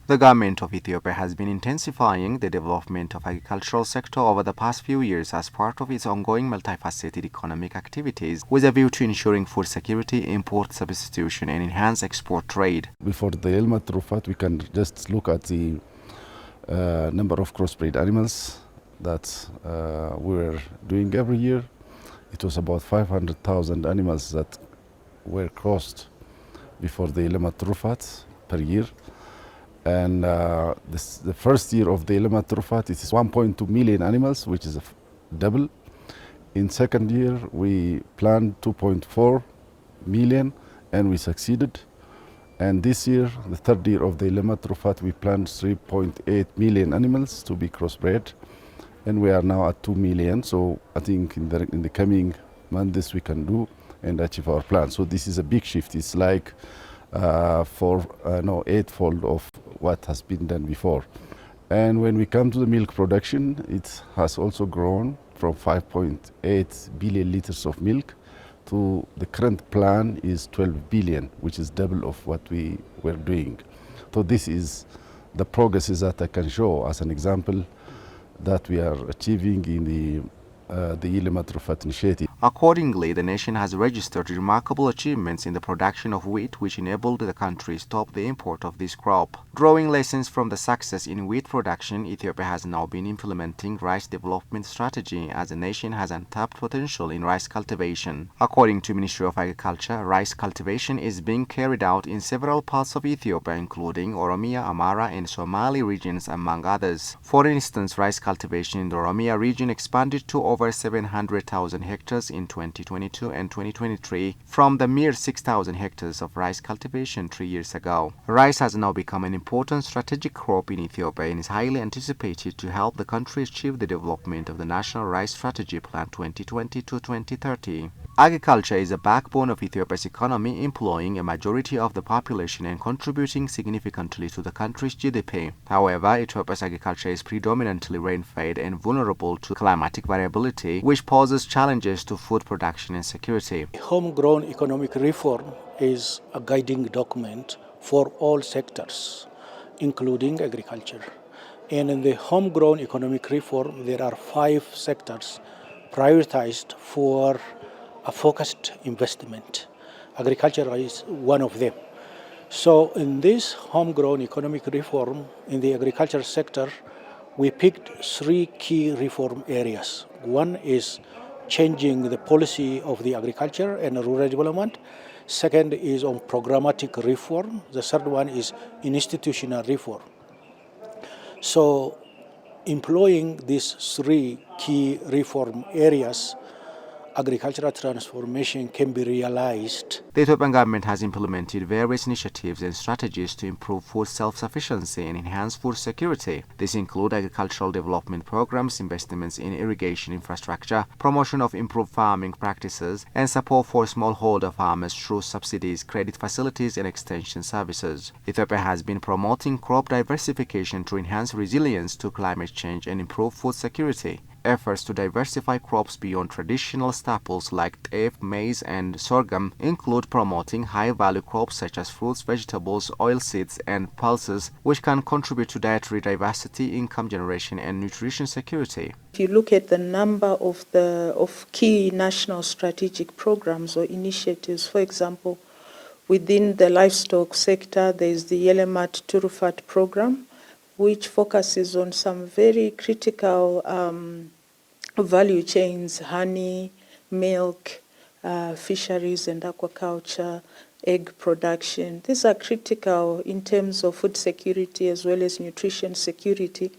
The government of Ethiopia has been intensifying the development of agricultural sector over the past few years as part of its ongoing multifaceted economic activities with a view to ensuring food security, import substitution and enhance export trade. Before the Elmat Rufat, we can just look at the number of crossbreed animals that we were doing every year. It was about 500,000 animals that were crossed before the Elmat Rufat per year. And the first year of the Elmat Rufat, it is 1.2 million animals, which is a double. In second year, we planned 2.4 million, and we succeeded. And this year, the third year of the Elmat Rufat, we planned 3.8 million animals to be crossbred, and we are now at 2 million. So I think in the coming months we can do and achieve our plan. So this is a big shift. It's like eightfold of what has been done before. And when we come to the milk production, it has also grown from 5.8 billion liters of milk to the current plan is 12 billion, which is double of what we were doing. So this is the progresses that I can show as an example that we are achieving in the Elmat Rufat initiative. Accordingly, the nation has registered remarkable achievements in the production of wheat, which enabled the country to stop the import of this crop. Drawing lessons from the success in wheat production, Ethiopia has now been implementing rice development strategy as the nation has untapped potential in rice cultivation. According to Ministry of Agriculture, rice cultivation is being carried out in several parts of Ethiopia, including Oromia, Amara, and Somali regions, among others. For instance, rice cultivation in the Oromia region expanded to over 700,000 hectares in 2022 and 2023 from the mere 6,000 hectares of rice cultivation 3 years ago. Rice has now become an important strategic crop in Ethiopia and is highly anticipated to help the country achieve the development of the National Rice Strategy Plan 2020 to 2030. Agriculture is the backbone of Ethiopia's economy, employing a majority of the population and contributing significantly to the country's GDP. However, Ethiopia's agriculture is predominantly rain-fed and vulnerable to climatic variability, which poses challenges to food production and security. Homegrown economic reform is a guiding document for all sectors, including agriculture. And in the homegrown economic reform, there are 5 sectors prioritized for a focused investment. Agriculture is one of them. So in this homegrown economic reform in the agriculture sector, we picked 3 key reform areas. One is changing the policy of the agriculture and rural development. Second is on programmatic reform. The third one is institutional reform. So employing these 3 key reform areas, agricultural transformation can be realized. The Ethiopian government has implemented various initiatives and strategies to improve food self-sufficiency and enhance food security. These include agricultural development programs, investments in irrigation infrastructure, promotion of improved farming practices, and support for smallholder farmers through subsidies, credit facilities, and extension services. Ethiopia has been promoting crop diversification to enhance resilience to climate change and improve food security. Efforts to diversify crops beyond traditional staples like teff, maize, and sorghum include promoting high-value crops such as fruits, vegetables, oilseeds, and pulses, which can contribute to dietary diversity, income generation, and nutrition security. If you look at the number of key national strategic programs or initiatives, for example, within the livestock sector, there is the Elmat Rufat program, which focuses on some very critical value chains: honey, milk, fisheries and aquaculture, egg production. These are critical in terms of food security as well as nutrition security,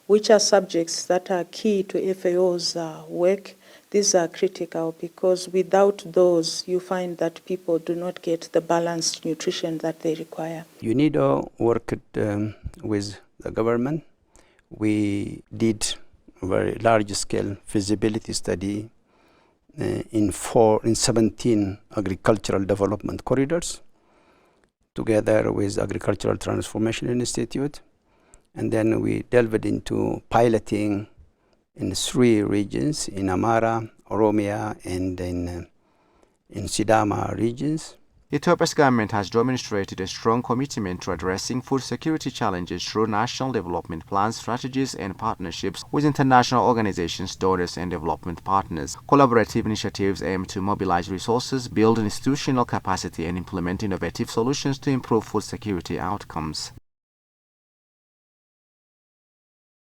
which are subjects that are key to FAO's work. These are critical because without those, you find that people do not get the balanced nutrition that they require. UNIDO worked with the government. We did a very large-scale feasibility study in 17 agricultural development corridors, together with Agricultural Transformation Institute. And then we delved into piloting in 3 regions, in Amara, Oromia, and in Sidama regions. Ethiopia's government has demonstrated a strong commitment to addressing food security challenges through national development plans, strategies, and partnerships with international organizations, donors, and development partners. Collaborative initiatives aim to mobilize resources, build institutional capacity, and implement innovative solutions to improve food security outcomes.